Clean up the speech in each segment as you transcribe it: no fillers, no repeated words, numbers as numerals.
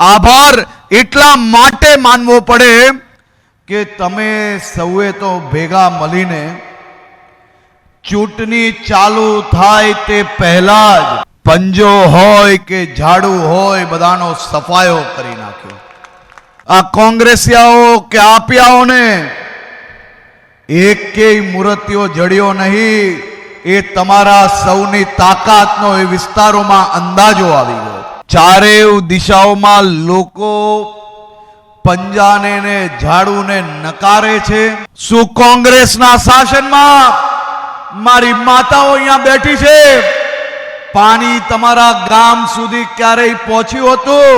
આભાર એટલા માટે માનવો પડે કે તમે સૌએ તો ભેગા મળીને ચૂંટણી ચાલુ થાય તે પહેલા જ પંજો હોય કે ઝાડુ હોય બધાનો સફાયો કરી નાખ્યો। આ કોંગ્રેસિયાઓ કે આપિયાઓને એકેય મૂર્તિઓ જડ્યો નહીં, એ તમારા સૌની તાકાતનો એ વિસ્તારોમાં અંદાજો આવી ગયો। ચારેય દિશાઓમાં લોકો પંજાને ને ઝાડુને નકારે છે। શું કોંગ્રેસના શાસનમાં મારી માતાઓ અહીંયા બેઠી છે, પાણી તમારા ગામ સુધી ક્યારેય પહોંચ્યું હતું?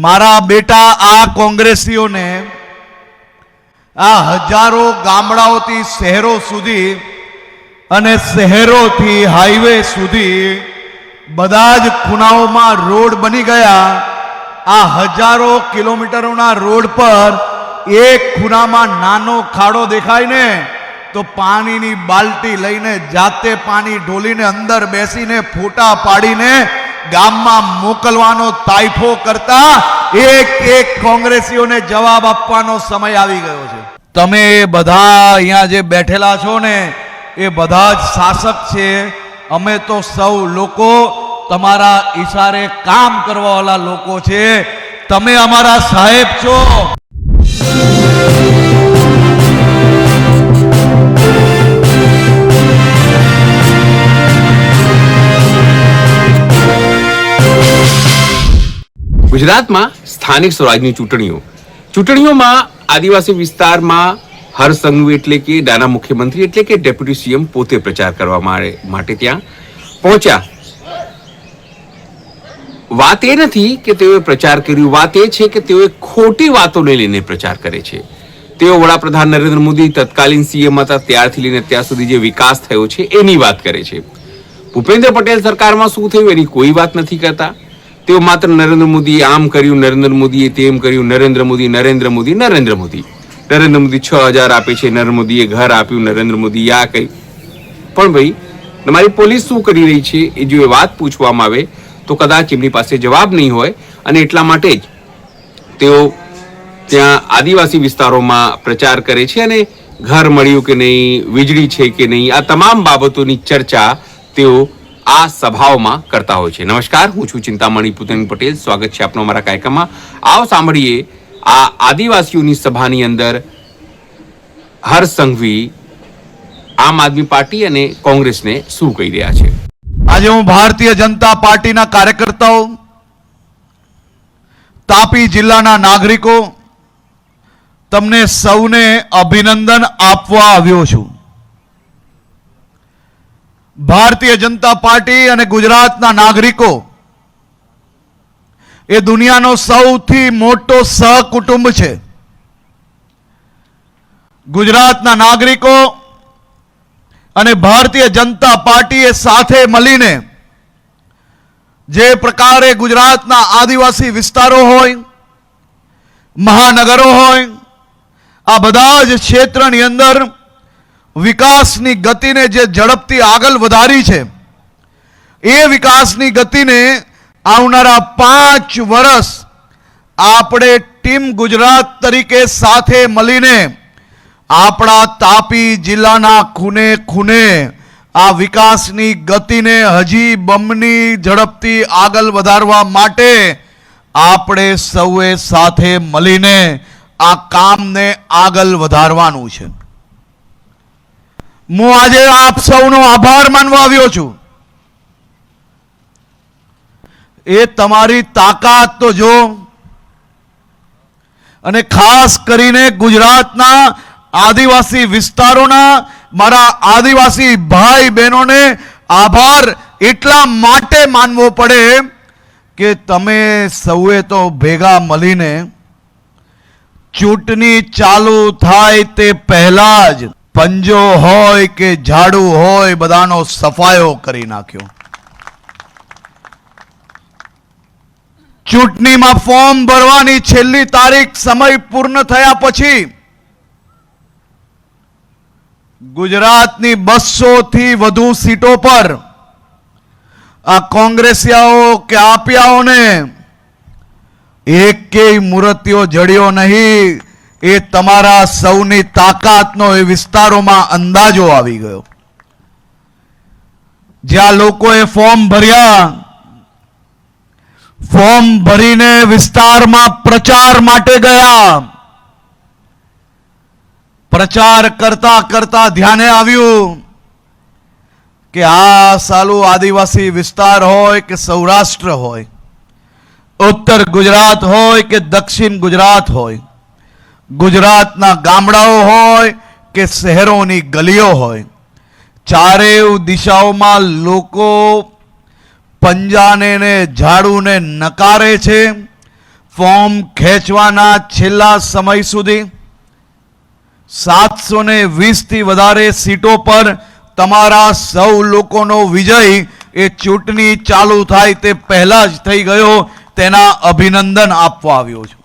મારા બેટા, આ કોંગ્રેસીઓને આ હજારો ગામડાઓથી શહેરો સુધી અને શહેરોથી હાઈવે સુધી બધા જ ખૂણાઓમાં રોડ બની ગયા। આ હજારો કિલોમીટરોના રોડ પર એક ખૂણામાં નાનો ખાડો દેખાય ને તો પાણીની બાલટી લઈને જાતે પાણી ઢોલીને અંદર બેસીને ફોટા પાડીને ગામમાં મોકલવાનો તાઇફો કરતા એક એક કોંગ્રેસીઓને જવાબ આપવાનો સમય આવી ગયો છે। તમે બધા અહીંયા જે બેઠેલા છો ને એ બધા જ શાસક છે। અમે તો સૌ લોકો તમારા ઈશારે કામ કરવાવાળા લોકો છે। તમે અમારા સાહેબ છો। ગુજરાતમાં સ્થાનિક સ્વરાજની ચૂંટણીઓમાં આદિવાસી વિસ્તારમાં હર્ષ સંઘવી એટલે કે નાના મુખ્યમંત્રી એટલે કે ડેપ્યુટી સીએમ પોતે પ્રચાર કરવા માટે ત્યાં પહોંચ્યા। વાત એ નથી કે તેઓએ પ્રચાર કર્યું, વાત એ છે કે તેઓએ ખોટી વાતોને લઈને પ્રચાર કરે છે। તેઓ વડાપ્રધાન નરેન્દ્ર મોદી તત્કાલીન સીએમ હતા ત્યારથી લઈને અત્યાર સુધી જે વિકાસ થયો છે એની વાત કરે છે। ભૂપેન્દ્ર પટેલ સરકારમાં શું થયું એની કોઈ વાત નથી કરતા। તેઓ માત્ર નરેન્દ્ર મોદીએ આમ કર્યું, નરેન્દ્ર મોદીએ તેમ કર્યું, નરેન્દ્ર મોદી 6,000 આપે છે, નરેન્દ્ર મોદીએ ઘર આપ્યું, નરેન્દ્ર મોદીએ આ કહ્યું। પણ ભાઈ, તમારી પોલીસ શું કરી રહી છે એ જો એ વાત પૂછવામાં આવે તો કદાચ એમની પાસે જવાબ નહીં હોય અને એટલા માટે જ તેઓ ત્યાં આદિવાસી વિસ્તારોમાં પ્રચાર કરે છે અને ઘર મળ્યું કે નહીં, વીજળી છે કે નહીં, આ તમામ બાબતોની ચર્ચા તેઓ આ સભાઓમાં કરતા હોય છે। નમસ્કાર, હું છું ચિંતામણી પુતન પટેલ, સ્વાગત છે આપનો અમારા કાર્યક્રમમાં। આવો સાંભળીએ આ આદિવાસીઓની સભાની અંદર હર્ષ સંઘવી આમ આદમી પાર્ટી અને કોંગ્રેસને શું કહી રહ્યા છે। આજે હું ભારતીય જનતા પાર્ટીના કાર્યકર્તાઓ, તાપી જિલ્લાના નાગરિકો, તમને સૌને અભિનંદન આપવા આવ્યો છું। ભારતીય જનતા પાર્ટી અને ગુજરાતના નાગરિકો એ દુનિયાનો સૌથી મોટો સહકુટુંબ છે। ગુજરાતના નાગરિકો અને ભારતીય જનતા પાર્ટીએ સાથે મળીને જે પ્રકારે ગુજરાતના આદિવાસી વિસ્તારો હોય, મહાનગરો હોય, આ બધા જ ક્ષેત્રની અંદર વિકાસની ગતિને જે ઝડપથી આગળ વધારી છે, એ વિકાસની ગતિને આવનારા 5 વર્ષ આપણે ટીમ ગુજરાત તરીકે સાથે મળીને આપણા તાપી જિલ્લાના ખૂણે ખૂણે આ વિકાસની ગતિને હજી બમણી ઝડપથી આગળ વધારવા માટે આપણે સૌએ સાથે મળીને આ કામને આગળ વધારવાનું છે। હું આજે આપ સૌનો આભાર માનવા આવ્યો છું। એ તમારી તાકાત તો જો, અને ખાસ કરીને ગુજરાતના આદિવાસી વિસ્તારોના મારા આદિવાસી ભાઈ બહેનોને આભાર એટલા માટે માનવો પડે કે તમે સૌએ તો ભેગા મળીને ચૂંટણી ચાલુ થાય તે પહેલા જ પંજો હોય કે ઝાડુ હોય બધાનો સફાયો કરી નાખ્યો। ચૂંટણીમાં ફોર્મ ભરવાની છેલ્લી તારીખ સમય પૂર્ણ થયા પછી ગુજરાતની 200 થી વધુ સીટો પર આ કોંગ્રેસિયાઓ કે આપિયાઓને એકેય મૂર્તિઓ જડ્યો નહીં. એ તમારા સૌની તાકાતનો એ વિસ્તારોમાં અંદાજો આવી ગયો. જ્યાં લોકોએ ફોર્મ ભર્યા, ફોર્મ ભરીને વિસ્તારમાં પ્રચાર માટે ગયા, પ્રચાર કરતા કરતા ધ્યાને આવ્યું કે આ સાલું આદિવાસી વિસ્તાર હોય કે સૌરાષ્ટ્ર હોય, ઉત્તર ગુજરાત હોય કે દક્ષિણ ગુજરાત હોય, ગુજરાતના ગામડાઓ હોય કે શહેરોની ગલીઓ હોય, ચારેય દિશાઓમાં લોકો પંજાને ને ઝાડુને નકારે છે. ફોર્મ ખેંચવાના છેલ્લા સમય સુધી 720 થી વધારે સીટો પર તમારા સૌ લોકોનો વિજય એ ચૂંટણી ચાલુ થાય તે પહેલા જ થઈ ગયો. તેના અભિનંદન આપવા આવ્યો છું.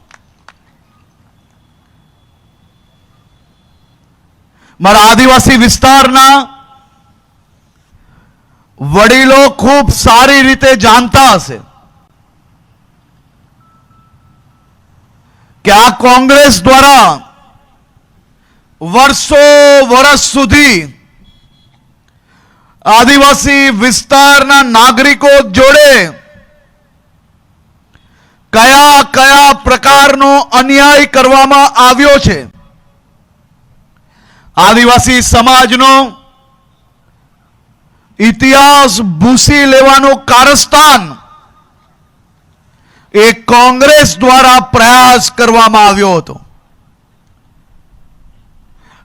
મારા આદિવાસી વિસ્તારના વડીલો ખૂબ સારી રીતે જાણતા હશે કે આ કોંગ્રેસ દ્વારા વર્ષ સુધી આદિવાસી વિસ્તારના નાગરિકો જોડે કયા કયા પ્રકારનો અન્યાય કરવામાં આવ્યો છે. આદિવાસી સમાજનો ઇતિહાસ ભૂસી લેવાનું કારસ્તાન એ કોંગ્રેસ દ્વારા પ્રયાસ કરવામાં આવ્યો હતો.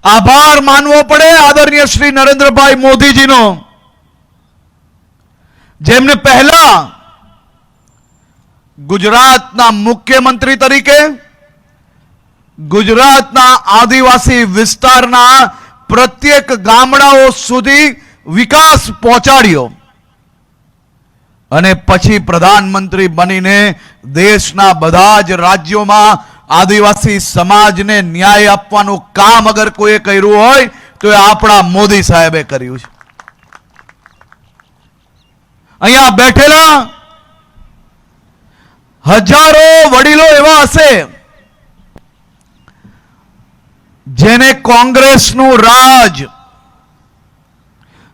આભાર માનવો પડે આદરણીય શ્રી નરેન્દ્રભાઈ મોદીજીનો, જેમને પહેલા ગુજરાતના મુખ્યમંત્રી તરીકે ગુજરાતના આદિવાસી વિસ્તારના પ્રત્યેક ગામડાઓ સુધી વિકાસ પહોંચાડ્યો અને પછી પ્રધાનમંત્રી બનીને દેશના બધા જ રાજ્યોમાં આદિવાસી સમાજને ન્યાય આપવાનું કામ અગર કોઈએ કર્યું હોય તો એ આપણા મોદી સાહેબે કર્યું છે. અહીંયા બેઠેલા હજારો વડીલો એવા હશે જેને કોંગ્રેસનું રાજ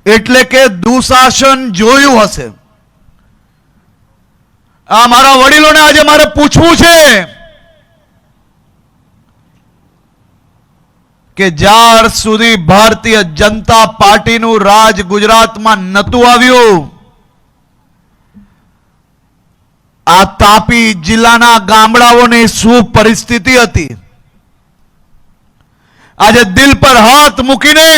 એટલે કે દુશાસન જોયું હશે. આ મારા વડીલોને આજે મારે પૂછવું છે કે જ્યાર સુધી ભારતીય જનતા પાર્ટીનું રાજ ગુજરાતમાં નતું આવ્યું, આ તાપી જિલ્લાના ગામડાઓની શું પરિસ્થિતિ હતી? આજે દિલ પર હાથ મૂકીને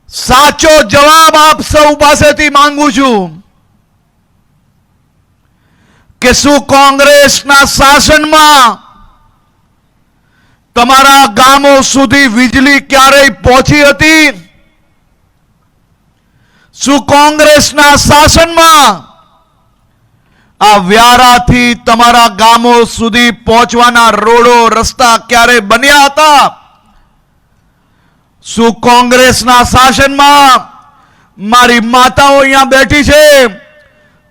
સાચો જવાબ આપ સૌ પાસેથી માંગુ છું કે શું કોંગ્રેસના શાસનમાં તમારા ગામો સુધી વીજળી ક્યારેય પહોંચી હતી? શું કોંગ્રેસના શાસનમાં આ વ્યારાથી તમારા ગામો સુધી પહોંચવાના રોડો રસ્તા ક્યારે બન્યા હતા? શું કોંગ્રેસના શાસનમાં મારી માતાઓ અહીંયા બેઠી છે,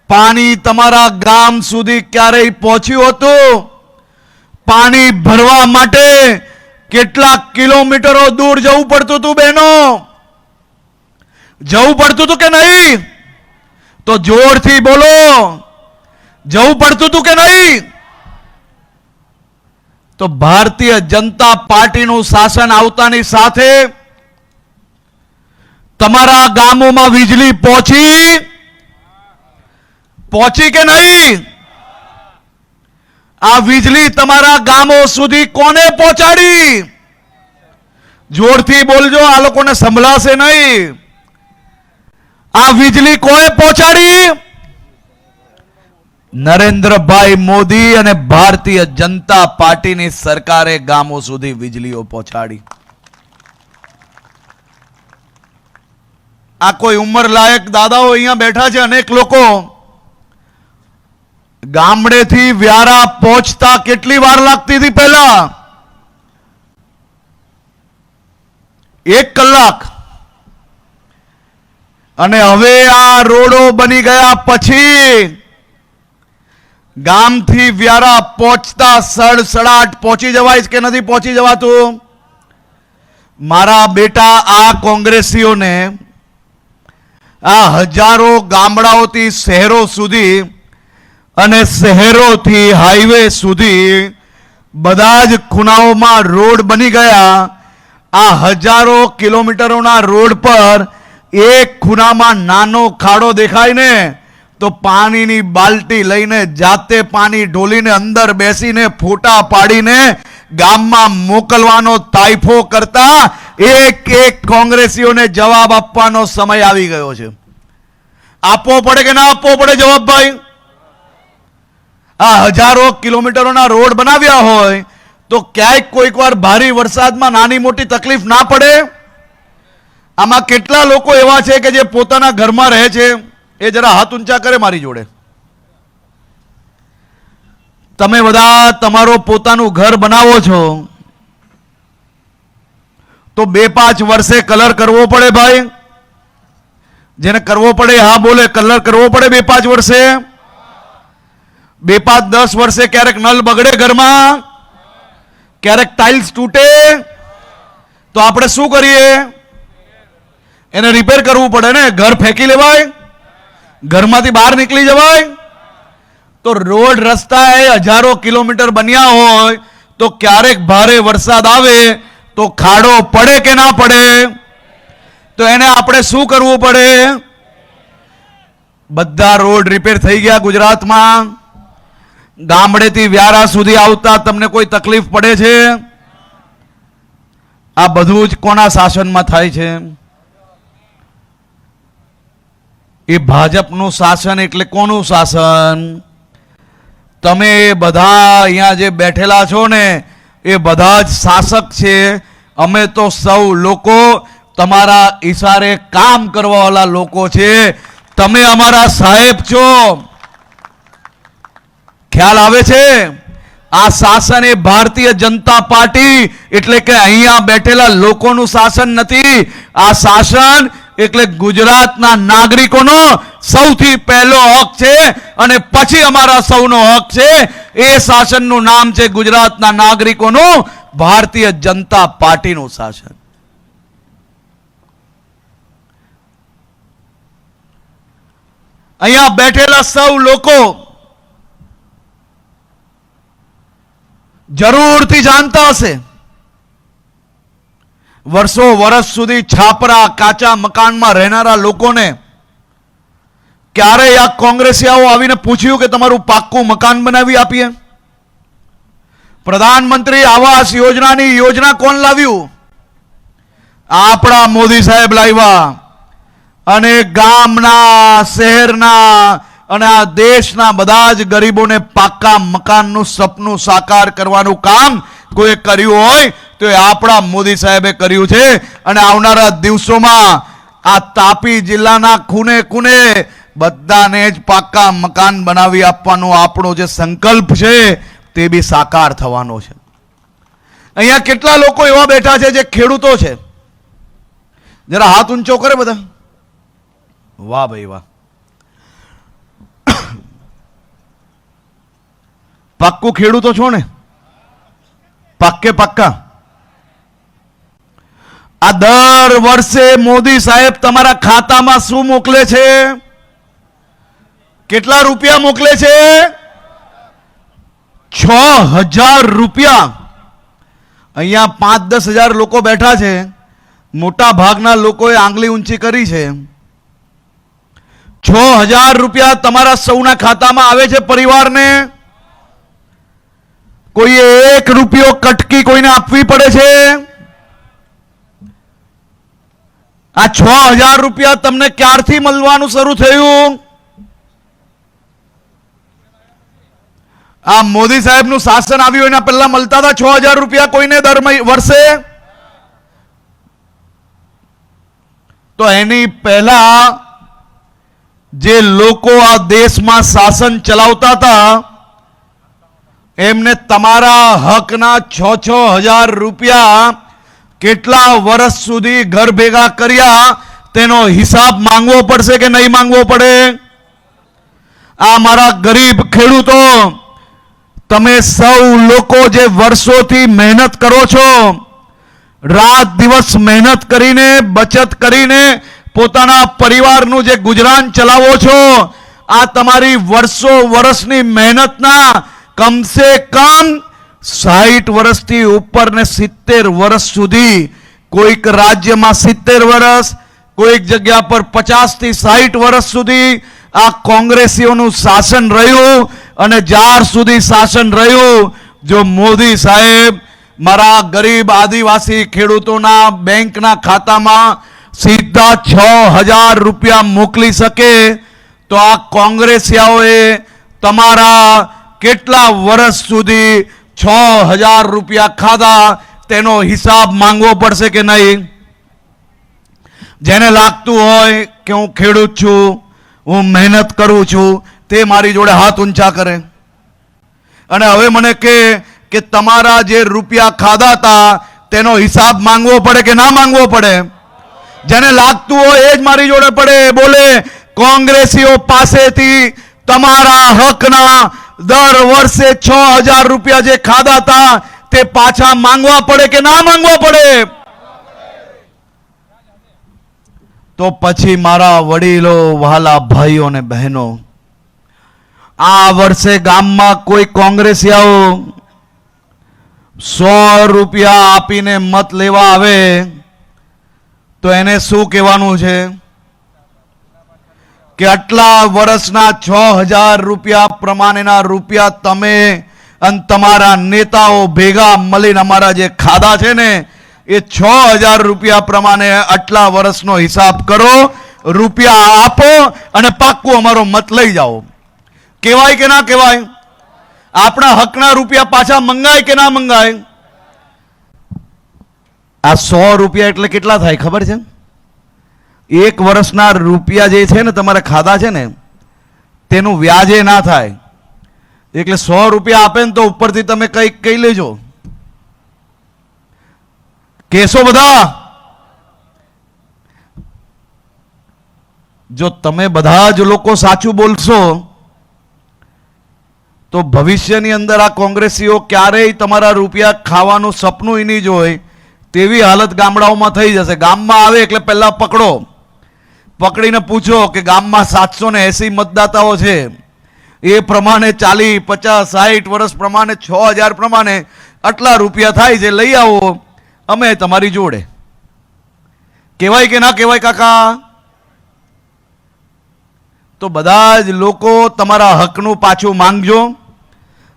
પાણી તમારા ગામ સુધી ક્યારેય પહોંચ્યું હતું? પાણી ભરવા માટે કેટલાક કિલોમીટરો દૂર જવું પડતું હતું બહેનો? જવું પડતું હતું કે નહીં? તો જોરથી બોલો, જવું પડતું હતું કે નહીં? તો ભારતીય જનતા પાર્ટીનું શાસન આવતાની સાથે તમારા ગામોમાં વીજળી પહોંચી કે નહીં? આ વીજળી તમારા ગામો સુધી કોને પહોંચાડી? જોરથી બોલજો, આ લોકોને સંભળાશે નહીં. આ વીજળી કોને પહોંચાડી? નરેન્દ્રભાઈ મોદી અને ભારતીય જનતા પાર્ટીની સરકારે ગામો સુધી વીજળીઓ પહોંચાડી. આ કોઈ ઉંમર લાયક દાદાઓ અહીંયા બેઠા છે, અનેક લોકો ગામડેથી વ્યારા પહોંચતા કેટલી વાર લાગતી હતી? પહેલા 1 કલાક, અને હવે આ રોડો બની ગયા પછી ગામથી વ્યારા પહોંચતા સડસડાટ પહોંચી જવાય કે નથી પહોંચી જવાતું? મારા બેટા, આ કોંગ્રેસીઓને આ હજારો ગામડાઓથી શહેરો સુધી અને શહેરોથી હાઈવે સુધી બધા જ ખૂણાઓમાં રોડ બની ગયા. આ હજારો કિલોમીટરોના રોડ પર એક ખૂણામાં નાનો ખાડો દેખાય ને તો પાણીની બાલટી લઈને જાતે પાણી ઢોલીને અંદર બેસીને ફોટા પાડીને ગામમાં મોકલવાનો તાઇફો કરતા એક એક કોંગ્રેસીઓને જવાબ આપવાનો સમય આવી ગયો છે. આપવો પડે કે ના આપવો પડે જવાબ ભાઈ? આ હજારો કિલોમીટરોના રોડ બનાવ્યા હોય તો ક્યાંક કોઈક વાર ભારે વરસાદમાં નાની મોટી તકલીફ ના પડે? આમાં કેટલા લોકો એવા છે કે જે પોતાના ઘરમાં રહે છે? એ જરા હાથ ઊંચા કરે મારી જોડે. તમે બધા તમારો પોતાનું ઘર બનાવો છો તો 2-5 વર્ષે કલર કરવો પડે ભાઈ? જેને કરવો પડે હા બોલે. કલર કરવો પડે 2-5 વર્ષે? 2-5-10 વર્ષે ક્યારેક નળ બગડે ઘરમાં, ક્યારેક ટાઇલ્સ તૂટે તો આપણે શું કરીએ? એને રિપેર કરવું પડે ને. ઘર ફેંકી લેવાય? ઘરમાંથી બહાર નીકળી જવાય? તો રોડ રસ્તા એ હજારો કિલોમીટર બન્યા હોય તો ક્યારેક ભારે વરસાદ આવે તો ખાડો પડે કે ના પડે? તો એને આપણે શું કરવું પડે? બધા રોડ રિપેર થઈ ગયા ગુજરાતમાં. ગામડેથી વ્યારા સુધી આવતા તમને કોઈ તકલીફ પડે છે? આ બધું જ કોના શાસનમાં થાય છે? એ ભાજપનું શાસન. એટલે કોનું શાસન? તમે બધા અહીંયા જે બેઠેલા છો ને એ બધા જ શાસક છે. અમે તો સૌ લોકો તમારા ઈશારે કામ કરવાવાળા લોકો છે. તમે અમારા સાહેબ છો. ખ્યાલ આવે છે? આ શાસન એ ભારતીય જનતા પાર્ટી એટલે કે અહીંયા બેઠેલા લોકોનું શાસન નથી. આ શાસન એટલે ગુજરાતના નાગરિકોનો સૌથી પહેલો હક છે અને પછી અમારા સૌનો હક છે. એ શાસનનું નામ છે ગુજરાતના નાગરિકોનું ભારતીય જનતા પાર્ટીનું શાસન. અહીંયા બેઠેલા સૌ લોકો જરૂરથી જાણતા હશે વર્ષો વર્ષ સુધી છાપરા કાચા મકાનમાં રહેનારા લોકોને ક્યારેય આ કોંગ્રેસીઓ આવીને પૂછ્યું કે તમારું પાક્કું મકાન બનાવી આપીએ? પ્રધાનમંત્રી આવાસ યોજનાની યોજના કોણ લાવ્યું? આપણા મોદી સાહેબ લાવ્યા. અને ગામના, શહેરના અને આ દેશના બધા જ ગરીબોને પાક્કા મકાનનું સપનું સાકાર કરવાનું કામ કોઈ કર્યું હોય તો એ આપણા મોદી સાહેબે કર્યું છે. અને આવનારા દિવસોમાં આ તાપી જિલ્લાના ખૂણે ખૂણે બધાને જ પાક્કા મકાન બનાવી આપવાનો આપણો જે સંકલ્પ છે તે બી સાકાર થવાનો છે. અહીંયા કેટલા લોકો એવા બેઠા છે જે ખેડૂતો છે? જરા હાથ ઊંચો કરે બધા. વાહ ભાઈ વાહ. પાક્કું ખેડૂતો છો ને? પાક્કે પાક્કા. આ દર વર્ષે મોદી સાહેબ તમારા ખાતામાં શું મોકલે છે? કેટલા રૂપિયા મોકલે છે? 6,000 રૂપિયા. અહીંયા 5-10 હજાર લોકો બેઠા છે. મોટા ભાગના લોકોએ આંગળી ઊંચી કરી છે. 6,000 રૂપિયા તમારા સૌના ખાતામાં આવે છે પરિવારને. કોઈએ 1 રૂપિયો કટકી કોઈને આપવી પડે છે? આ 6,000 રૂપિયા તમને ક્યારથી મળવાનું શરૂ થયું? આ મોદી સાહેબનું શાસન આવ્યું એના પહેલા મળતા હતા 6,000 રૂપિયા કોઈને દર વર્ષે? તો એની પહેલા જે લોકો આ દેશમાં શાસન ચલાવતા હતા એમને તમારા હકના 6,000 રૂપિયા કેટલા વર્ષ સુધી ઘર ભેગા કર્યા તેનો હિસાબ માંગવો પડશે કે નહીં માંગવો પડે? આ મારા ગરીબ ખેડૂતો, તમે સૌ લોકો જે વર્ષોથી મહેનત કરો છો, રાત દિવસ મહેનત કરીને બચત કરીને પોતાના પરિવારનું જે ગુજરાન ચલાવો છો, આ તમારી વર્ષોની મહેનતના કમસે કમ 60 વર્ષથી ઉપર ને 70 વર્ષ સુધી, કોઈક રાજ્યમાં 70 વર્ષ, કોઈક જગ્યા પર 50 થી 60 વર્ષ સુધી આ કોંગ્રેસીઓનું શાસન રહ્યું. અને જ્યાર સુધી શાસન રહ્યું, જો મોદી સાહેબ મારા ગરીબ આદિવાસી ખેડૂતોના બેંકના ખાતામાં સીધા 6000 રૂપિયા મોકલી શકે, તો આ કોંગ્રેસિયાઓએ તમારા કેટલા વર્ષ સુધી 6000 રૂપિયા ખાધા તેનો હિસાબ માંગવો પડશે કે નહીં? જેને લાગતું હોય કે હું ખેડૂત છું, હું મહેનત કરું છું, તે મારી જોડે હાથ ઊંચા કરે. અને હવે મને કે તમારા જે રૂપિયા ખાધા હતા તેનો હિસાબ માંગવો પડે કે ના માંગવો પડે? જેને લાગતું હોય એ જ મારી જોડે પડે બોલે, કોંગ્રેસીઓ પાસેથી તમારા હકના દર વર્ષે 6000 રૂપિયા જે ખાધા હતા તે પાછા માંગવા પડે કે ના માંગવા પડે? તો પછી મારા વડીલો, વહાલા ભાઈઓ અને બહેનો, આ વર્ષે ગામમાં કોઈ કોંગ્રેસિયાઓ 100 રૂપિયા આપીને મત લેવા આવે તો એને શું કહેવાનું છે? કે આટલા વર્ષના 6000 રૂપિયા પ્રમાણેના રૂપિયા તમે અને તમારા નેતાઓ ભેગા મળીને અમારા જે ખાધા છે ને, એ 6000 રૂપિયા પ્રમાણે આટલા વર્ષનો હિસાબ કરો, રૂપિયા આપો અને પાક્કું અમારો મત લઈ જાઓ. કહેવાય કે ના કહેવાય? આપણા હકના રૂપિયા પાછા મંગાય કે ના મંગાય? આ 100 રૂપિયા એટલે કેટલા થાય ખબર છે? 1 વર્ષના રૂપિયા જે છે ને તમારે ખાધા છે ને તેનું વ્યાજે ના થાય. એટલે 100 રૂપિયા આપે ને તો ઉપરથી તમે કંઈક કહી લેજો. કેસો બધા? જો તમે બધા જ લોકો સાચું બોલશો તો ભવિષ્યની અંદર આ કોંગ્રેસીઓ ક્યારેય તમારા રૂપિયા ખાવાનું સપનું નહીં જોય તેવી હાલત ગામડાઓમાં થઈ જશે. ગામમાં આવે એટલે પહેલા પકડો, પકડીને પૂછો કે ગામમાં 780 મતદાતાઓ છે, એ પ્રમાણે 40, 50, 60 વર્ષ પ્રમાણે 6000 પ્રમાણે આટલા રૂપિયા થાય છે, લઈ આવો, અમે તમારી જોડે. કહેવાય કે ના કહેવાય કાકા? તો બધા જ લોકો તમારા હકનું પાછું માંગજો,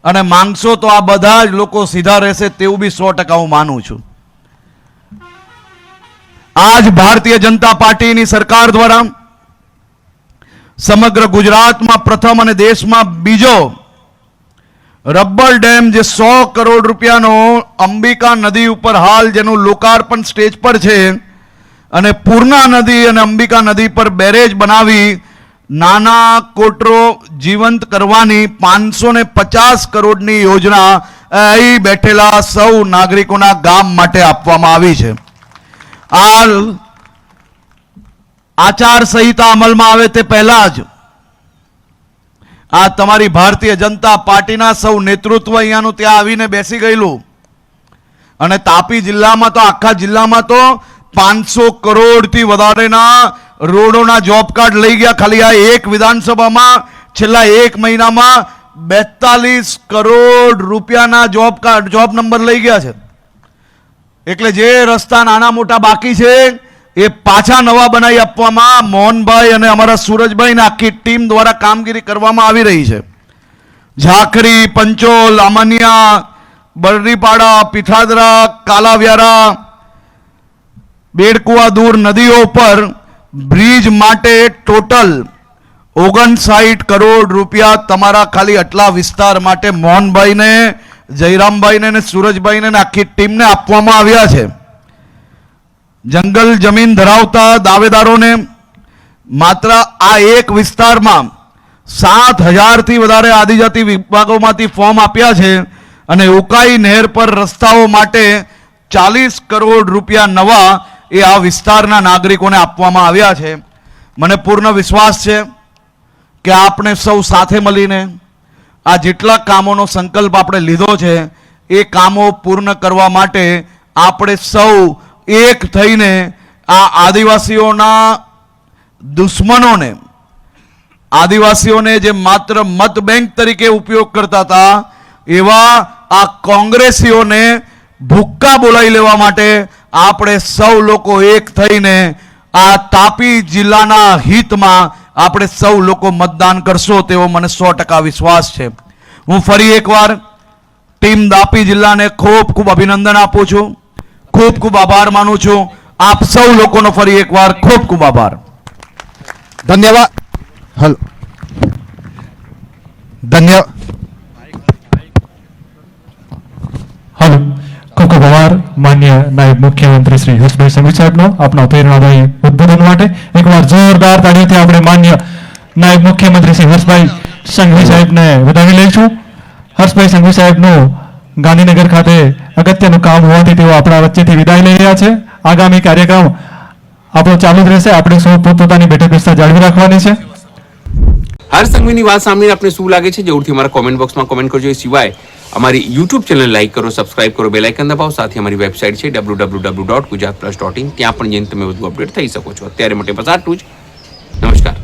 અને માંગશો તો આ બધા જ લોકો સીધા રહેશે તેવું બી 100% હું માનું છું. આજ ભારતીય જનતા પાર્ટીની સરકાર દ્વારા સમગ્ર ગુજરાતમાં પ્રથમ અને દેશમાં બીજો રબર ડેમ, જે 100 કરોડ રૂપિયાનો અંબિકા નદી ઉપર હાલ જેનું લોકાર્પણ સ્ટેજ પર છે, અને પૂર્ણા નદી અને અંબિકા નદી પર બેરેજ બનાવી નાના કોટરો જીવંત કરવાની 550 કરોડની યોજના અહીં બેઠેલા સૌ નાગરિકોના ગામ માટે આપવામાં આવી છે. આ આચાર સંહિતા અમલમાં આવે તે પહેલા જ આ તમારી ભારતીય જનતા પાર્ટીના સૌ નેતૃત્વ અહીંયાનું ત્યાં આવીને બેસી ગયેલું. અને તાપી જિલ્લામાં તો, આખા જિલ્લામાં તો 500 કરોડથી વધારેના રોડોના જોબ કાર્ડ લઈ ગયા. ખાલી આ એક વિધાનસભામાં છેલ્લા 1 મહિનામાં 42 કરોડ રૂપિયાના જોબ નંબર લઈ ગયા છે. એટલે જે રસ્તા નાના મોટા બાકી છે એ પાછા નવા બનાવી આપવામાં મોહનભાઈ અને અમારા સુરજભાઈ આખી ટીમ દ્વારા કામગીરી કરવામાં આવી રહી છે. ઝાખરી, પંચોલ, આમનિયા, બરડીપાડા, પીઠાદરા, કાલાવ્યારા, બેડકુવા દૂર નદીઓ પર બ્રિજ માટે ટોટલ 59 કરોડ રૂપિયા તમારા ખાલી આટલા વિસ્તાર માટે મોહનભાઈને, જયરામભાઈને અને સુરજભાઈને આખી ટીમને આપવામાં આવ્યા છે. જંગલ જમીન ધરાવતા દાવેદારોને માત્ર આ એક વિસ્તારમાં 7000 થી વધારે આદિજાતિ વિભાગોમાંથી ફોર્મ આપ્યા છે. અને ઉકાઈ નહેર પર રસ્તાઓ માટે 40 કરોડ રૂપિયા નવા એ આ વિસ્તારના નાગરિકોને આપવામાં આવ્યા છે. મને પૂર્ણ વિશ્વાસ છે કે આપણે સૌ સાથે મળીને આ જેટલા કામોનો સંકલ્પ આપણે લીધો છે એ કામો પૂર્ણ કરવા માટે આપણે સૌ એક થઈને આ આદિવાસીઓના દુશ્મનોને, આદિવાસીઓને જે માત્ર મત બેંક તરીકે ઉપયોગ કરતા હતા એવા આ કોંગ્રેસીઓને ભૂક્કા બોલાવી લેવા માટે આપણે સૌ લોકો એક થઈને આ તાપી જિલ્લાના હિતમાં આપણે સૌ લોકો મતદાન કરશો તેવો મને 100% વિશ્વાસ છે. હું ફરી એકવાર ટીમ તાપી જિલ્લાને ખૂબ ખૂબ અભિનંદન આપું છું, ખૂબ ખૂબ આભાર માનું છું. આપ સૌ લોકોનો ફરી એકવાર ખૂબ ખૂબ આભાર. ધન્યવાદ. હલો, ધન્યવાદ. हेलो खूब खूब आभार माननीय नायब मुख्यमंत्री श्री हर्षभाई संघवी साहेबનો આપના પ્રેરણાદાયી ઉદ્બોધન માટે. એકવાર જોરદાર તાળીઓથી આપણે માનનીય નાયબ મુખ્યમંત્રી શ્રી હર્ષભાઈ સંઘવી સાહેબને વધાવી લઈશું. હર્ષભાઈ સંઘવી સાહેબનું ગાંધીનગર ખાતે અગત્યનું કામ હોવાથી તેઓ આપણા વચ્ચેથી વિદાય લઈ રહ્યા છે. આગામી કાર્યક્રમ આપણો ચાલુ જ રહેશે. આપણે સૌ પોતપોતાની બેઠક વ્યવસ્થા જાળવી રાખવાની છે. હર્ષ સંઘવીની વાત સાંભળીને આપને શું લાગે છે જરૂરથી અમારા કોમેન્ટ બોક્સમાં કોમેન્ટ કરજો. એ સિવાય અમારી યુટ્યુબ ચેનલ લાઈક કરો, સબસ્ક્રાઇબ કરો, બેલ આઇકન દબાવો. સાથે અમારી વેબસાઇટ છે www.gujaratplus.in. ત્યાં પણ જઈને તમે વધુ અપડેટ થઈ શકો છો. અત્યારે માટે બસ આટલું જ. નમસ્કાર.